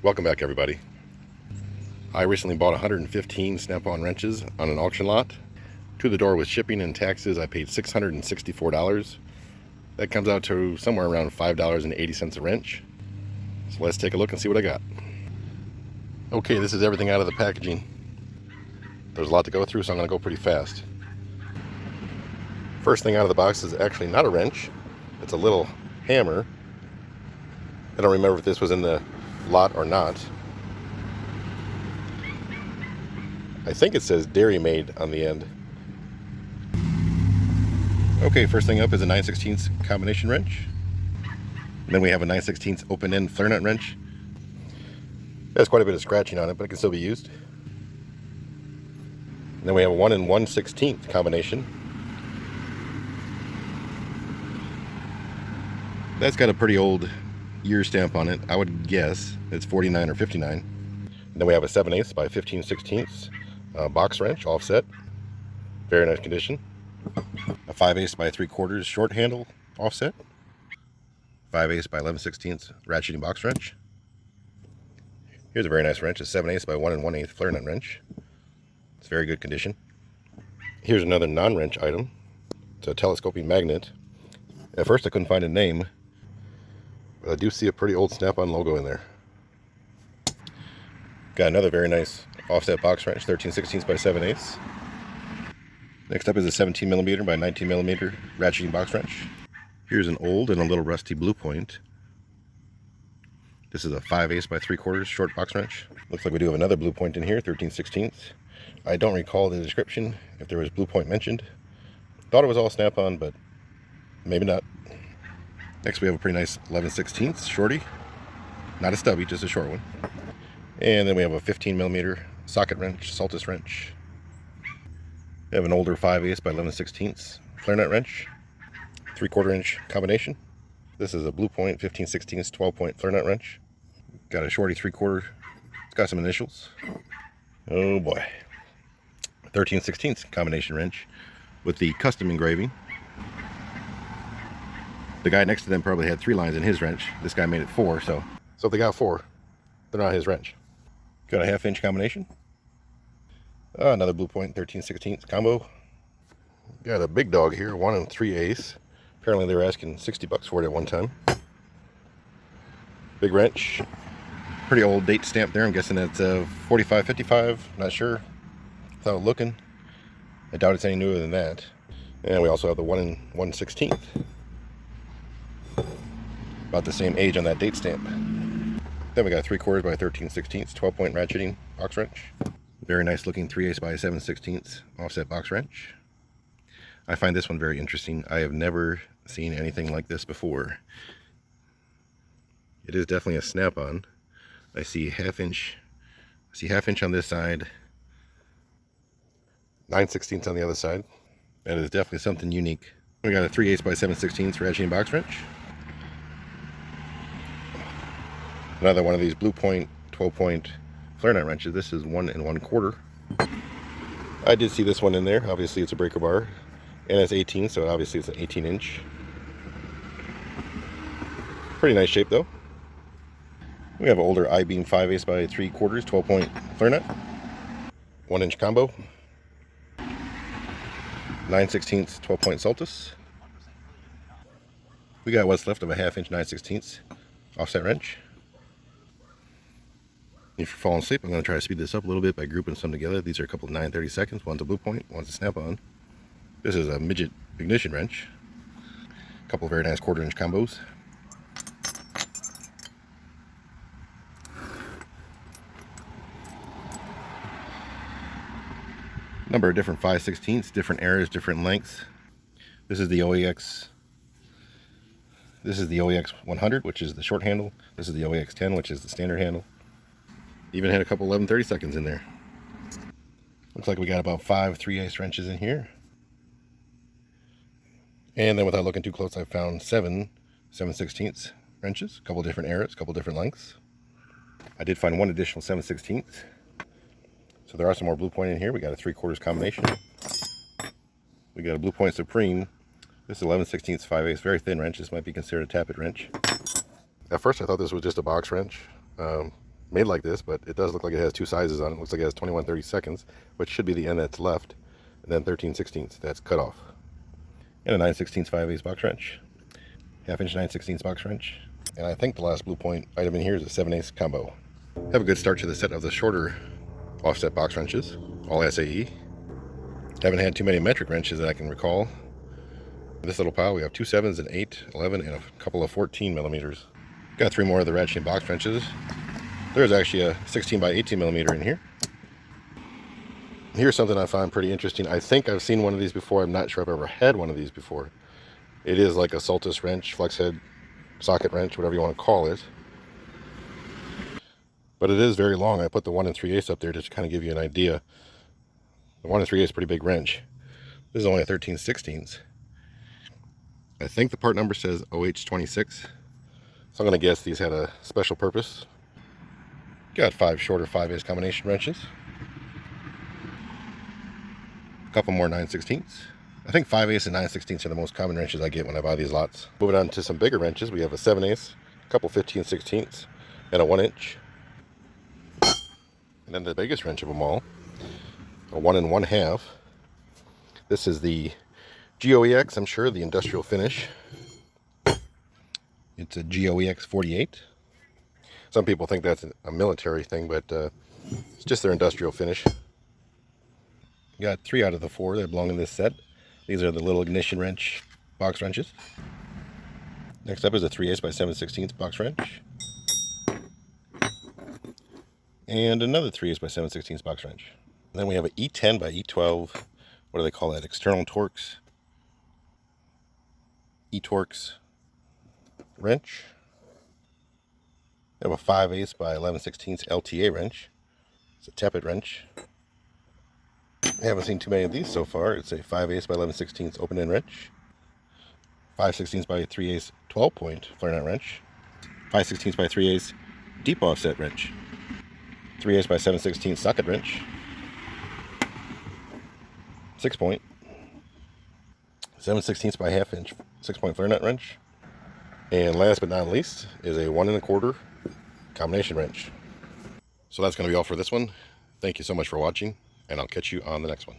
Welcome back, everybody. I recently bought 115 snap-on wrenches on an auction lot. To the door with shipping and taxes, I paid $664. That comes out to somewhere around $5.80 a wrench. So let's take a look and see what I got. Okay, this is everything out of the packaging. There's a lot to go through, so I'm going to go pretty fast. First thing out of the box is actually not a wrench. It's a little hammer. I don't remember if this was in the lot or not. I think it says Dairy Made on the end. Okay, first thing up is a 9/16 combination wrench. And then we have a 9/16 open end flare nut wrench. It has quite a bit of scratching on it, but it can still be used. And then we have a 1 1/16 combination. That's got a pretty old year stamp on it. I would guess it's 49 or 59. And then we have a 7/8 by 15/16 box wrench offset. Very nice condition. A 5/8 by 3/4 short handle offset. 5/8 by 11/16 ratcheting box wrench. Here's a very nice wrench, a 7/8 by 1 1/8 flare nut wrench. It's very good condition. Here's another non-wrench item. It's a telescoping magnet. At first I couldn't find a name, but I do see a pretty old Snap-on logo in there. Got another very nice offset box wrench, 13/16 by 7/8. Next up is a 17mm by 19mm ratcheting box wrench. Here's an old and a little rusty Blue Point. This is a 5/8 by 3/4 short box wrench. Looks like we do have another Blue Point in here, 13/16. I don't recall the description if there was Blue Point mentioned. Thought it was all Snap-on, but maybe not. Next we have a pretty nice 11/16 shorty. Not a stubby, just a short one. And then we have a 15mm socket wrench, Saltus wrench. We have an older 5/8 by 11/16 flare nut wrench, 3/4 inch combination. This is a Blue Point 15/16 12-point flare nut wrench. Got a shorty 3/4. It's got some initials. Oh boy. 13/16 combination wrench with the custom engraving. The guy next to them probably had 3 lines in his wrench. This guy made it 4, so if they got 4, they're not his wrench. Got a 1/2 inch combination. Another Blue Point 13/16 combo. Got a big dog here, 1 3/8. Apparently they were asking $60 for it at one time. Big wrench. Pretty old date stamp there. I'm guessing that's 45, 55. Not sure. Without looking. I doubt it's any newer than that. And we also have the 1 1/16. About the same age on that date stamp. Then we got 3/4 by 13/16 12-point ratcheting box wrench. Very nice looking 3/8 by 7/16 offset box wrench. I find this one very interesting. I have never seen anything like this before. It is definitely a Snap-on. I see 1/2 inch. I see 1/2 inch on this side. 9/16 on the other side. That is definitely something unique. We got a 3/8 by 7/16 ratcheting box wrench. Another one of these Blue Point 12-point flare nut wrenches. This is 1 1/4. I did see this one in there. Obviously it's a breaker bar. And it's 18, so obviously it's an 18 inch. Pretty nice shape though. We have an older I-beam 5/8 by 3/4 12-point flare nut. 1 inch combo. 9/16 12-point Saltus. We got what's left of a 1/2 inch 9/16 offset wrench. If you're falling asleep, I'm going to try to speed this up a little bit by grouping some together. These are a couple of 9/32. One's a Blue Point, one's a Snap-on. This is a midget ignition wrench. A couple of very nice 1/4 inch combos. Number of different 5/16, different eras, different lengths. This is the OEX. This is the OEX 100, which is the short handle. This is the OEX 10, which is the standard handle. Even had a couple 11/32 in there. Looks like we got about 5 3/8 wrenches in here. And then without looking too close, I found 7 7/16 wrenches. A couple different eras, a couple different lengths. I did find 1 additional 7/16. So there are some more Blue Point in here. We got a 3/4 combination. We got a Blue Point Supreme. This is 11/16 5/8, very thin wrench. This might be considered a tappet wrench. At first I thought this was just a box wrench. made like this, but it does look like it has two sizes on it. It looks like it has 21/32, which should be the end that's left, and then 13/16 that's cut off. And a 9/16 5/8 box wrench, 1/2 inch 9/16 box wrench, and I think the last blue point item in here is a 7/8 combo. Have a good start to the set of the shorter offset box wrenches, all SAE. Haven't had too many metric wrenches that I can recall. In this little pile we have 2 7s, an 8, 11, and a couple of 14 millimeters. Got 3 more of the ratcheting box wrenches. There's actually a 16 by 18 millimeter in here. Here's something I find pretty interesting. I think I've seen one of these before. I'm not sure I've ever had one of these before. It is like a Soltis wrench, flex head, socket wrench, whatever you want to call it. But it is very long. I put the 1 3/8 up there just to kind of give you an idea. The 1 3/8 is a pretty big wrench. This is only a 13/16. I think the part number says OH26. So I'm going to guess these had a special purpose. Got 5 shorter 5/8 combination wrenches. A couple more 9/16. I think 5/8 and 9/16 are the most common wrenches I get when I buy these lots. Moving on to some bigger wrenches, we have a 7/8, a couple 15/16, and a 1 inch. And then the biggest wrench of them all, a 1 1/2. This is the GOEX, I'm sure, the industrial finish. It's a GOEX 48. Some people think that's a military thing, but it's just their industrial finish. Got 3 out of the 4 that belong in this set. These are the little ignition wrench box wrenches. Next up is a 3/8 by 7/16 box wrench. And another 3/8 by 7/16 box wrench. And then we have an E10 by E12. What do they call that? External Torx. E-Torx wrench. We have a 5/8 by 11/16 LTA wrench. It's a tappet wrench. I haven't seen too many of these so far. It's a 5/8 by 11/16 open end wrench. 5/16 by 3/8 12-point flare nut wrench. 5/16 by 3/8 deep offset wrench. 3/8 by 7/16 socket wrench. 6-point. 7/16 by 1/2 inch 6-point flare nut wrench. And last but not least is a 1 1/4 combination wrench. So that's going to be all for this one. Thank you so much for watching, and I'll catch you on the next one.